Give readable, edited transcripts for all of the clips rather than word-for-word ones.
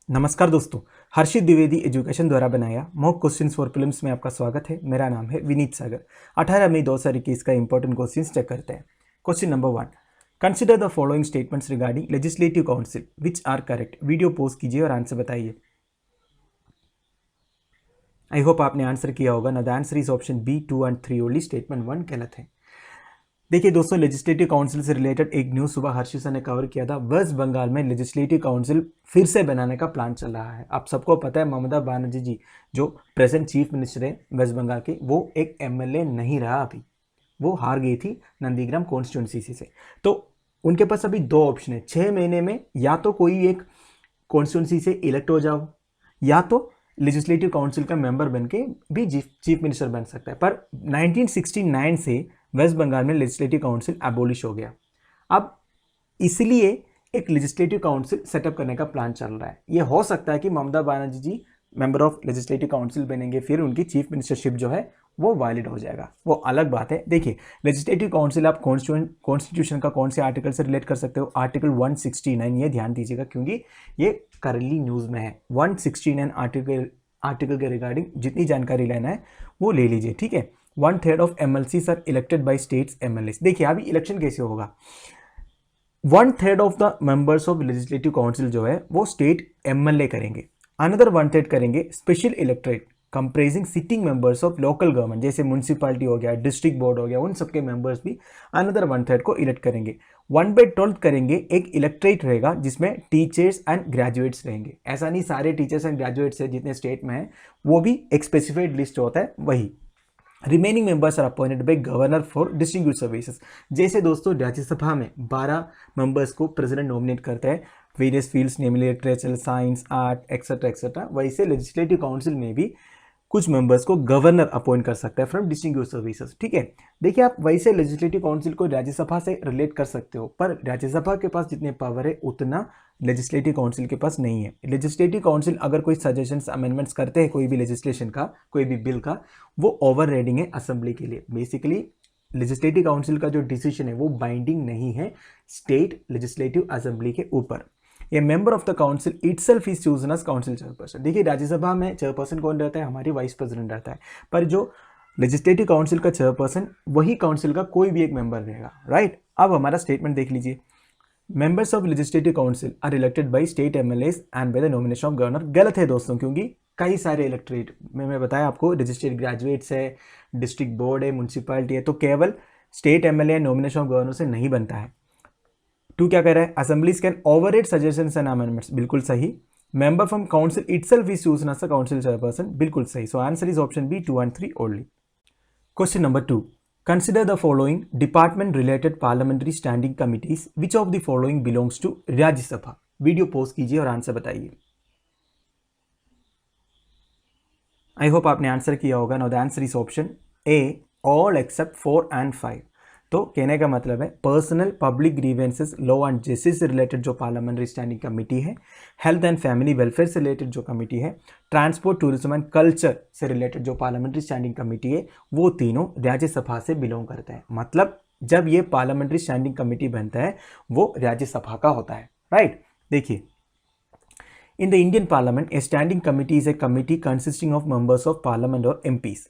नमस्कार दोस्तों, हर्षित द्विवेदी एजुकेशन द्वारा बनाया मॉक क्वेश्चंस फॉर प्रीलिम्स में आपका स्वागत है। मेरा नाम है विनीत सागर। 18 मई 2021 का इंपॉर्टेंट क्वेश्चंस चेक करते हैं। Question number 1, consider the following statements regarding legislative council which are correct. Video pause कीजिए और आंसर बताइए। आई होप आपने आंसर किया होगा ना। The answer is option B 2 and 3 only. Statement 1 गलत है। देखिए दोस्तों, लेजिस्लेटिव काउंसिल से रिलेटेड एक न्यूज़ सुबह हर्षित सर ने कवर किया था। वेस्ट बंगाल में लेजिस्लेटिव काउंसिल फिर से बनाने का प्लान चल रहा है। आप सबको पता है ममता बनर्जी जी जो प्रेजेंट चीफ मिनिस्टर है वेस्ट बंगाल की, वो एक एमएलए नहीं रहा। अभी वो हार गई थी नंदीग्राम कॉन्स्टिट्यूंसी से। तो उनके पास अभी दो ऑप्शन है। 6 महीने में या तो कोई एक कॉन्स्टिट्यूंसी से इलेक्ट हो जाओ या तो लेजिस्लेटिव काउंसिल का मेंबर बन के भी चीफ मिनिस्टर बन सकता है। पर 1969 से वेस्ट बंगाल में लेजिस्लेटिव काउंसिल एबोलिश हो गया। अब इसलिए एक लेजिस्लेटिव काउंसिल सेटअप करने का प्लान चल रहा है। ये हो सकता है कि ममता बनर्जी जी मेंबर ऑफ लेजिस्लेटिव काउंसिल बनेंगे, फिर उनकी चीफ मिनिस्टरशिप जो है वो वैलिड हो जाएगा, वो अलग बात है। देखिए, लेजिस्लेटिव काउंसिल आप कॉन्स्टिट्यूशन का कौन से आर्टिकल से रिलेट कर सकते हो? आर्टिकल 169। ये ध्यान दीजिएगा क्योंकि ये करंटली न्यूज़ में है। 169 आर्टिकल के रिगार्डिंग जितनी जानकारी लेना है वो ले लीजिए, ठीक है। 1/3 of MLCs are elected by states MLAs। देखिए अभी इलेक्शन कैसे होगा। 1/3 of the members of legislative council जो है वो स्टेट MLA करेंगे। अनदर 1/3 करेंगे special electorate comprising sitting members of local government, जैसे म्यूनसिपालिटी हो गया, डिस्ट्रिक्ट बोर्ड हो गया, उन सबके मेंबर्स भी अनदर 1/3 को इलेक्ट करेंगे। 1/12 करेंगे एक इलेक्ट्रेट रहेगा जिसमें टीचर्स एंड ग्रेजुएट्स रहेंगे। ऐसा नहीं सारे टीचर्स एंड ग्रेजुएट्स है जितने स्टेट में है, वो भी एक स्पेसिफाइड लिस्ट होता है वही। Remaining members are appointed by governor for district services. जैसे दोस्तों राज्यसभा में 12 मेंबर्स को प्रेसिडेंट नॉमिनेट करता है various fields namely literature, science, art etcetera etcetera, वैसे लेजिस्लेटिव काउंसिल में भी कुछ मेंबर्स को गवर्नर अपॉइंट कर सकता है फ्रॉम डिस्ट्रिक्ट सर्विसेज, ठीक है। देखिए आप वैसे लेजिस्लेटिव काउंसिल को राज्यसभा से रिलेट कर सकते हो, पर राज्यसभा के पास जितने पावर है उतना लेजिस्लेटिव काउंसिल के पास नहीं है। लेजिस्लेटिव काउंसिल अगर कोई सजेशंस अमेंडमेंट्स करते हैं कोई भी लेजिस्लेशन का, कोई भी बिल का, वो ओवर रेडिंग है असेंबली के लिए। बेसिकली लेजिस्लेटिव काउंसिल का जो डिसीजन है वो बाइंडिंग नहीं है स्टेट लेजिस्लेटिव असेंबली के ऊपर। A member of the council itself is chosen as council chairperson. देखिए राज्यसभा में चेयरपर्सन कौन रहता है? हमारी वाइस प्रेसिडेंट रहता है। पर जो लेजिस्लेटिव काउंसिल का चेयरपर्सन वही काउंसिल का कोई भी एक मेंबर रहेगा, राइट। अब हमारा स्टेटमेंट देख लीजिए। Members of legislative council are elected by state MLAs and by the nomination of governor. गलत है दोस्तों, क्योंकि कई सारे इलेक्टोरेट में मैं बताया आपको रजिस्टर्ड ग्रेजुएट्स है, डिस्ट्रिक्ट बोर्ड है, म्यूनसिपालिटी है, तो केवल state MLA nomination of governor से नहीं बनता है। टू क्या कह रहा है? Assemblies can override suggestions and amendments, बिल्कुल सही। Member from council itself is chosen as the council chairperson, बिल्कुल सही। So answer is option B 2 and 3 only. Question number 2, consider the following department related parliamentary standing committees which of the following belongs to Rajya Sabha. Video pause कीजिए और answer बताइए। I hope आपने answer किया होगा। Now the answer is option A all except 4 and 5। तो कहने का मतलब है personnel public grievances law and justice से रिलेटेड जो पार्लियामेंट्री स्टैंडिंग कमेटी है, हेल्थ एंड फैमिली वेलफेयर से रिलेटेड जो कमेटी है, ट्रांसपोर्ट टूरिज्म एंड कल्चर से रिलेटेड जो पार्लियामेंट्री स्टैंडिंग कमेटी है, वो तीनों राज्यसभा से बिलोंग करते हैं। मतलब जब ये पार्लियामेंट्री स्टैंडिंग कमेटी बनता है वो राज्यसभा का होता है, राइट। देखिए, in the Indian Parliament, a standing committee is a committee consisting of members of Parliament or MPs.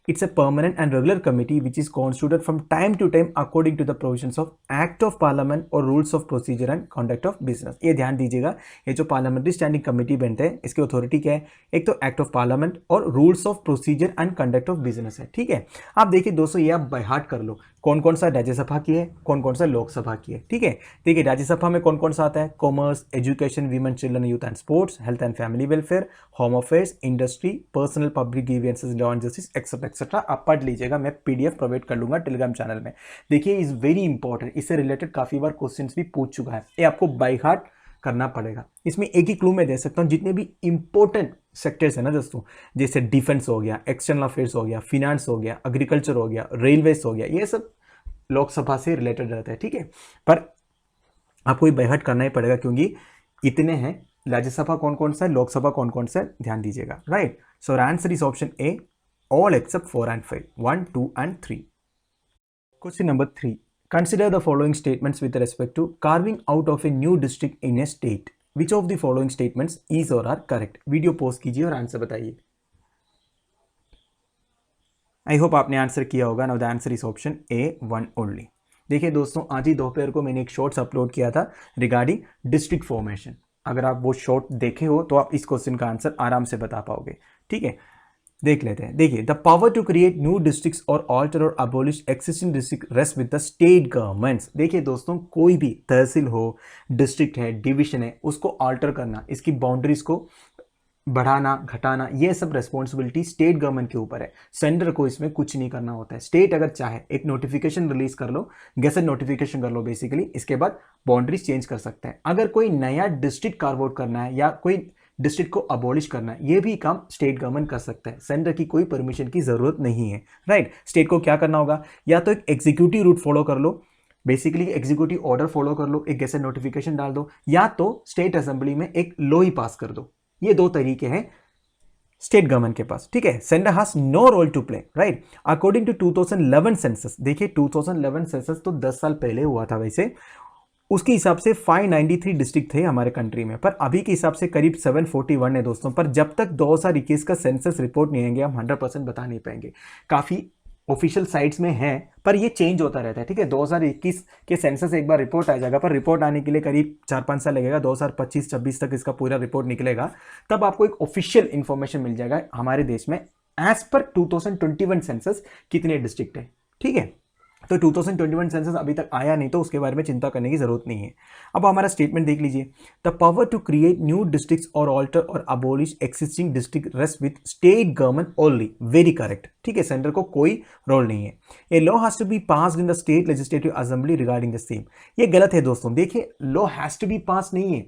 It's a permanent and regular committee which is constituted from time to time according to the provisions of Act of Parliament or Rules of Procedure and Conduct of Business. ये ध्यान दीजिएगा, ये जो parliamentary standing committee बनते हैं इसकी authority क्या है? एक तो एक्ट ऑफ पार्लियामेंट और rules of procedure and conduct of business है, ठीक है। आप देखिए दोस्तों, ये आप बाय हार्ट कर लो कौन कौन सा राज्यसभा की है, कौन कौन सा लोकसभा की है, ठीक है। देखिए राज्यसभा में कौन कौन सा आता है? Commerce, education, women, children, youth and sports, health and family welfare, home affairs, industry, personnel public grievances, law and justice etcetera etcetera. आप पढ़ लीजिएगा, मैं PDF प्रोवाइड कर लूंगा टेलीग्राम चैनल में। देखिए इज वेरी इंपॉर्टेंट, इससे रिलेटेड काफी बार क्वेश्चन भी पूछ चुका है, ये आपको बाय हार्ट करना पड़ेगा। इसमें एक ही क्लू मैं दे सकता हूँ, जितने भी इंपॉर्टेंट सेक्टर्स है ना दोस्तों, जैसे डिफेंस हो गया, एक्सटर्नल अफेयर्स हो गया, फिनेंस हो गया, एग्रीकल्चर हो गया, रेलवेज हो गया, ये सब लोकसभा से रिलेटेड रहता है, ठीक है। पर आपको बाय हार्ट करना ही पड़ेगा क्योंकि इतने हैं। राज्यसभा कौन कौन सा है, लोकसभा कौन कौन सा है, ध्यान दीजिएगा, right. So answer is option A all except 4 and 5, 1, 2 and 3। Question number 3, consider the following statements with respect to carving out of a new district in a state. Which of the following statements is और are correct. Video pause कीजिए और answer बताइए। I hope आपने answer किया होगा। Now the answer is option A, 1 only. देखिए दोस्तों, आज ही दोपहर को मैंने एक शॉर्ट्स अपलोड किया था रिगार्डिंग डिस्ट्रिक्ट फॉर्मेशन। अगर आप वो शॉर्ट देखे हो तो आप इस क्वेश्चन का आंसर आराम से बता पाओगे। ठीक है, देख लेते हैं। देखिए, the power to create new districts और ऑल्टर और abolish existing district rest with the state governments. देखिए दोस्तों, कोई भी तहसील हो, डिस्ट्रिक्ट है, डिवीजन है, उसको ऑल्टर करना, इसकी बाउंड्रीज को बढ़ाना घटाना, ये सब रेस्पॉन्सिबिलिटी स्टेट गवर्नमेंट के ऊपर है। सेंटर को इसमें कुछ नहीं करना होता है। स्टेट अगर चाहे एक नोटिफिकेशन रिलीज कर लो, गैसेट नोटिफिकेशन कर लो बेसिकली, इसके बाद बाउंड्रीज चेंज कर सकते हैं। अगर कोई नया डिस्ट्रिक्ट कार्व आउट करना है या कोई डिस्ट्रिक्ट को अबॉलिश करना है, ये भी काम स्टेट गवर्नमेंट कर सकता है। सेंटर की कोई परमिशन की जरूरत नहीं है। राइट, स्टेट को क्या करना होगा, या तो एक एग्जीक्यूटिव रूट फॉलो कर लो, बेसिकली एग्जीक्यूटिव ऑर्डर फॉलो कर लो, एक गैसेट नोटिफिकेशन डाल दो, या तो स्टेट असेंबली में एक लॉ ही पास कर दो। ये दो तरीके हैं स्टेट गवर्नमेंट के पास। ठीक है, centre has no role to play. Right, according to 2011 census, देखिए 2011 सेंसस तो 10 साल पहले हुआ था वैसे, उसके हिसाब से 593 डिस्ट्रिक्ट थे हमारे कंट्री में, पर अभी के हिसाब से करीब 741 है दोस्तों। पर जब तक 2021 का सेंसस रिपोर्ट नहीं आएंगे हम 100% बता नहीं पाएंगे। काफ़ी ऑफिशियल साइट्स में है, पर ये चेंज होता रहता है। ठीक है, 2021 के सेंसस एक बार रिपोर्ट आ जाएगा, पर रिपोर्ट आने के लिए करीब 4-5 साल लगेगा। 2025-26 तक इसका पूरा रिपोर्ट निकलेगा, तब आपको एक ऑफिशियल इंफॉर्मेशन मिल जाएगा हमारे देश में एज पर 2021 सेंसस कितने डिस्ट्रिक्ट है। ठीक है, तो 2021 सेंसस अभी तक आया नहीं, तो उसके बारे में चिंता करने की जरूरत नहीं है। अब हमारा स्टेटमेंट देख लीजिए, the power to create new districts और ऑल्टर और abolish existing district rest with state government only. Very correct. ठीक है, सेंटर को कोई रोल नहीं है। A law has to be passed in the state legislative assembly regarding the same. ये गलत है दोस्तों। देखिए, law has to be pass नहीं है,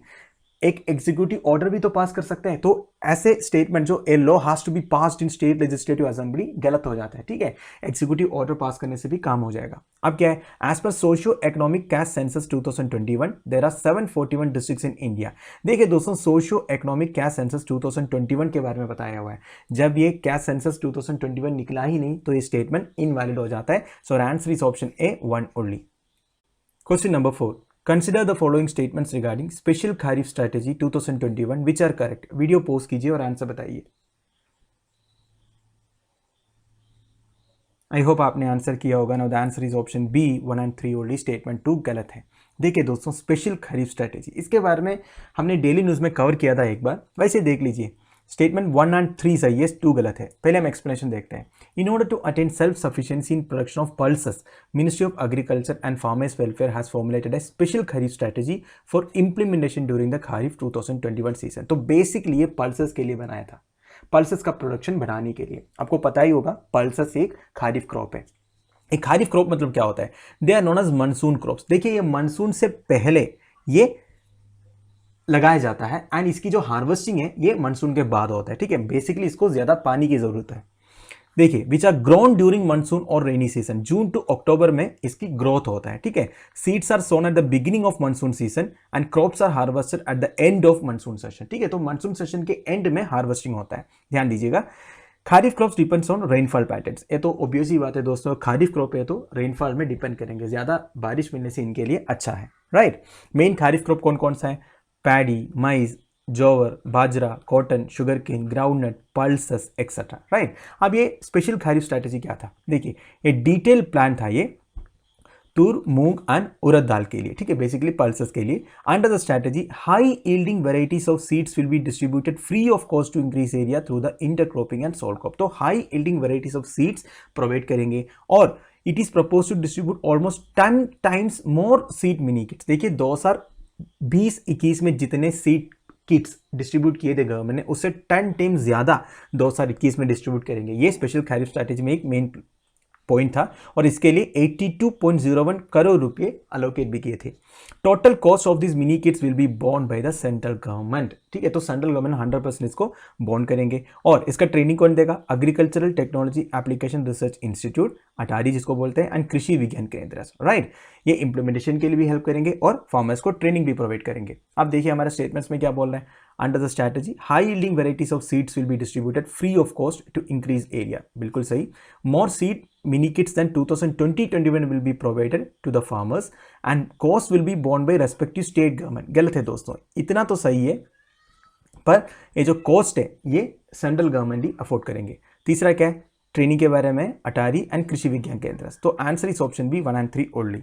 एक एग्जीक्यूटिव ऑर्डर भी तो पास कर सकते हैं। तो ऐसे स्टेटमेंट जो a law has to be passed in state legislative assembly गलत हो जाता है। ठीक है, एग्जीक्यूटिव ऑर्डर पास करने से भी काम हो जाएगा। अब क्या है, as per socio economic caste census 2021 there are 741 districts in India. देखिए दोस्तों, सोशियो इकोनॉमिक कैस्ट सेंसस 2021 के बारे में बताया हुआ है। जब ये कैस्ट सेंसस 2021 निकला ही नहीं, तो ये स्टेटमेंट इनवैलिड हो जाता है। So answer is option A, 1 only. Question number 4, consider the following statements regarding special kharif strategy 2021 which are correct. Video pause कीजिए और आंसर बताइए। आई होप आपने आंसर किया होगा। Now the answer is option B, 1 and 3 only. Statement 2 गलत है। देखिए दोस्तों, स्पेशल खरीफ स्ट्रेटेजी, इसके बारे में हमने डेली न्यूज में कवर किया था एक बार, वैसे देख लीजिए। स्टेटमेंट 1 and 3 सही है, 2 गलत है। पहले हम एक्सप्लेनेशन देखते हैं। In order to attain self sufficiency in production of pulses, ministry of agriculture and farmers welfare has formulated a special kharif strategy for implementation during the kharif 2021 season. तो बेसिकली ये पल्सेस के लिए बनाया था, पल्सेस का प्रोडक्शन बढ़ाने के लिए। आपको पता ही होगा, पल्सेस एक खरीफ क्रॉप है। एक खरीफ क्रॉप मतलब क्या होता है, they are known as monsoon crops. देखिए, ये मानसून से पहले ये लगाया जाता है एंड इसकी जो हार्वेस्टिंग है ये मानसून के बाद होता है। ठीक है, बेसिकली इसको ज्यादा पानी की जरूरत है। देखिए, which are grown during monsoon or rainy season, June to अक्टूबर में इसकी ग्रोथ होता है। ठीक है, seeds are sown at the beginning of monsoon season and crops are harvested at the end of monsoon session. ठीक है, तो मानसून सेशन के एंड में हार्वेस्टिंग होता है। ध्यान दीजिएगा, kharif crops depends on rainfall patterns. ये तो ऑब्वियस ही बात है दोस्तों, खारिफ क्रॉप है तो रेनफॉल में डिपेंड करेंगे, ज्यादा बारिश मिलने से इनके लिए अच्छा है। राइट, मेन खारिफ क्रॉप कौन कौन सा है, paddy, maize, jowar, bajra, cotton, sugarcane, groundnut, pulses etcetera. Right, अब ये स्पेशल खरीफ स्ट्रेटेजी क्या था, देखिए ये डिटेल प्लान था ये तूर, मूंग एंड उड़द दाल के लिए। ठीक है, बेसिकली पल्सेस के लिए। Under the strategy high yielding varieties of seeds will be distributed free of cost to increase area through the intercropping and sole crop. तो high yielding varieties of seeds provide करेंगे और it is propose to distribute almost 10 times more seed mini kits. देखिए 2020-21 में जितने seed kits distribute किए थे government ने, उससे 10 टाइम्स ज्यादा 2021 में डिस्ट्रीब्यूट करेंगे। ये स्पेशल खरीफ स्ट्रैटेजी में एक मेन पॉइंट था और इसके लिए 82.01 करोड़ रुपए अलोकेट भी किए थे। Total cost of this mini kits will be borne by the central government. ठीक है, तो सेंट्रल गवर्नमेंट 100% इसको बोर्न करेंगे। और इसका ट्रेनिंग कौन देगा, agricultural technology application research institute ATARI जिसको बोलते हैं एंड कृषि विज्ञान केंद्र। राइट, ये इंप्लीमेंटेशन के लिए भी हेल्प करेंगे और फार्मर्स को ट्रेनिंग भी प्रोवाइड करेंगे। अब देखिए हमारे स्टेटमेंट्स में क्या बोल रहे हैं, under the strategy high yielding varieties of seeds will be distributed free of cost to increase area, बिल्कुल सही। More seed mini kits then 2020-21 will be provided to the farmers and cost will be borne by respective state government, गलत है दोस्तों, इतना तो सही है पर ये जो कॉस्ट है ये सेंट्रल गवर्नमेंट ही अफोर्ड करेंगे। तीसरा क्या है, ट्रेनिंग के बारे में अटारी एंड कृषि विज्ञान केंद्र, तो answer is option B 1 and 3 only.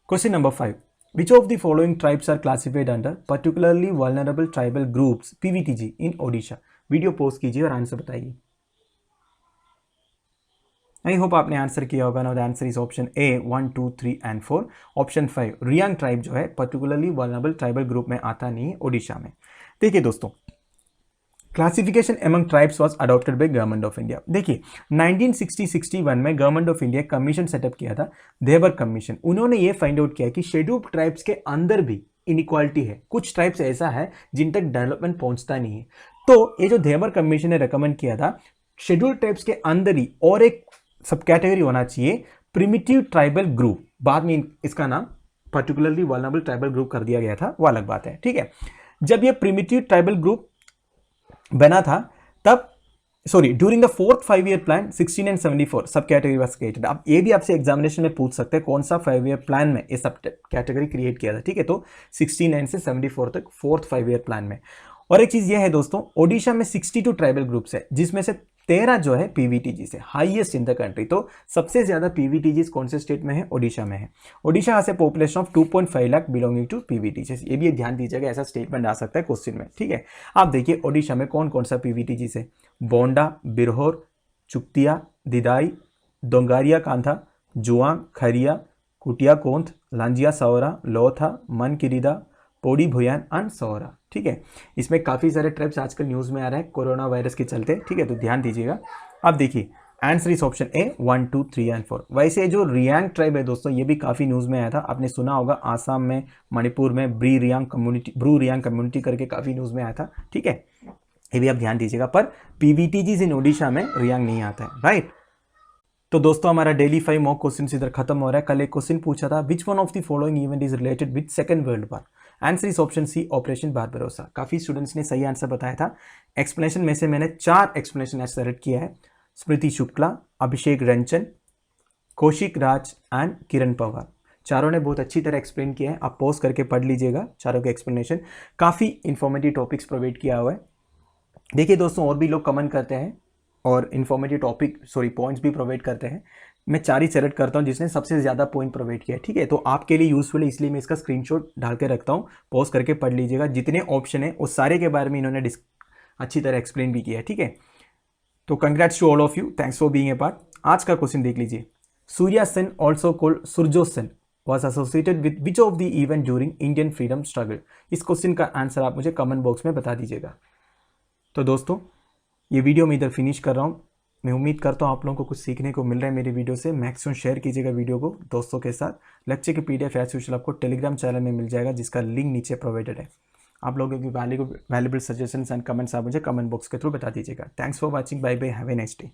Question number 5, which of the following tribes are classified under particularly vulnerable tribal groups PVTG in Odisha. Video pause कीजिए और आंसर बताइए। आई होप आपने आंसर किया होगा। Now the answer is option A 1, 2, 3 and 4। Option 5 Reang tribe जो है particularly vulnerable tribal group में आता नहीं है ओडिशा में। देखिए दोस्तों, classification among tribes was adopted by government of India. देखिए 1960-61 में government of India commission setup किया था, देवर कमीशन। उन्होंने ये फाइंड आउट किया कि शेड्यूल्ड ट्राइब्स के अंदर भी इनइक्वालिटी है, कुछ ट्राइब्स ऐसा है जिन तक डेवलपमेंट पहुंचता नहीं है। तो ये जो देवर कमीशन ने रिकमेंड किया था, शेड्यूल्ड ट्राइब्स के अंदर ही और एक सब कैटेगरी होना चाहिए, प्रिमिटिव ट्राइबल ग्रुप। बाद में इसका नाम पर्टिकुलरली वल्नरेबल ट्राइबल ग्रुप कर दिया गया था, वो अलग बात है, ठीक है। जब ये प्रिमिटिव ट्राइबल ग्रुप बना था तब during the 4th 5-year plan 16 and 74 सब कैटेगरी वाज क्रिएटेड। अब ये भी आपसे एग्जामिनेशन में पूछ सकते हैं कौन सा 5-year प्लान में ये सब कैटेगरी क्रिएट किया था, ठीक है। तो 69 से 74 तक 4th 5-year प्लान में। और एक चीज ये है दोस्तों, ओडिशा में 62 ट्राइबल ग्रुप्स है, जिसमें से 13 जो है पीवीटीजी से, हाईएस्ट इन द कंट्री। तो सबसे ज्यादा पीवीटीजी कौन से स्टेट में है, ओडिशा में है। Odisha has a population of 2.5 lakh belonging to PVTG. ये भी ध्यान दीजिएगा, ऐसा स्टेटमेंट आ सकता है क्वेश्चन में, ठीक है। आप देखिए ओडिशा में कौन कौन सा पीवीटीजी से, बोंडा, बिरहोर, चुक्तिया, दिदाई, दोंगारिया कांथा, जुआंग, खरिया, कुटिया कोंथ, लांजिया सौरा, लोथा, मनकिरिदा, पोड़ी भुयान एंड सौरा, ठीक है। इसमें काफ़ी सारे ट्राइब्स आजकल न्यूज़ में आ रहे हैं कोरोना वायरस के चलते, ठीक है, तो ध्यान दीजिएगा। अब देखिए answer is option A 1, 2, 3 and 4। वैसे जो रियांग ट्राइब है दोस्तों, ये भी काफ़ी न्यूज़ में आया था, आपने सुना होगा आसाम में, मणिपुर में ब्रू रियांग कम्युनिटी करके काफ़ी न्यूज़ में आया था, ठीक है। ये भी आप ध्यान दीजिएगा, पर पीवीटीजीज इन ओडिशा में रियांग नहीं आता है, राइट। तो दोस्तों हमारा डेली 5 मॉक क्वेश्चन इधर खत्म हो रहा है। कल एक क्वेश्चन पूछा था, which one of the following event is related with second world war. Answer is option C operation Barbarossa. काफी स्टूडेंट्स ने सही आंसर बताया था। एक्सप्लेनेशन में से मैंने 4 एक्सप्लेनेशन सेलेक्ट किया है, स्मृति शुक्ला, अभिषेक रंजन, कौशिक राज एंड किरण पवार। चारों ने बहुत अच्छी तरह एक्सप्लेन किया है, आप पॉज करके पढ़ लीजिएगा चारों के एक्सप्लेनेशन। काफ़ी इंफॉर्मेटिव टॉपिक्स प्रोवाइड किया हुआ है। देखिए दोस्तों, और भी लोग कमेंट करते हैं और इन्फॉर्मेटिव पॉइंट्स भी प्रोवाइड करते हैं। मैं 4 ही सेलेक्ट करता हूं जिसने सबसे ज़्यादा पॉइंट प्रोवाइड किया है, ठीक है। तो आपके लिए यूजफुल है, इसलिए मैं इसका स्क्रीनशॉट डाल के रखता हूं, पॉज करके पढ़ लीजिएगा। जितने ऑप्शन है उस सारे के बारे में इन्होंने अच्छी तरह एक्सप्लेन भी किया है, ठीक है। तो congrats to all of you, thanks for being a part. आज का क्वेश्चन देख लीजिए, Surya Sen also called Surjo Sen was associated with which of the event during Indian freedom struggle. इस क्वेश्चन का आंसर आप मुझे कमेंट बॉक्स में बता दीजिएगा। तो दोस्तों ये वीडियो मैं इधर फिनिश कर रहा हूँ। मैं उम्मीद करता हूँ आप लोगों को कुछ सीखने को मिल रहा है मेरी वीडियो से। मैक्सिमम शेयर कीजिएगा वीडियो को दोस्तों के साथ। लेक्चर की PDF एज यूजुअल आपको टेलीग्राम चैनल में मिल जाएगा, जिसका लिंक नीचे प्रोवाइडेड है। आप लोगों की वैल्यूएबल सजेशंस एंड कमेंट्स आप मुझे कमेंट बॉक्स के थ्रू बता दीजिएगा। Thanks for watching, bye bye, have a nice day.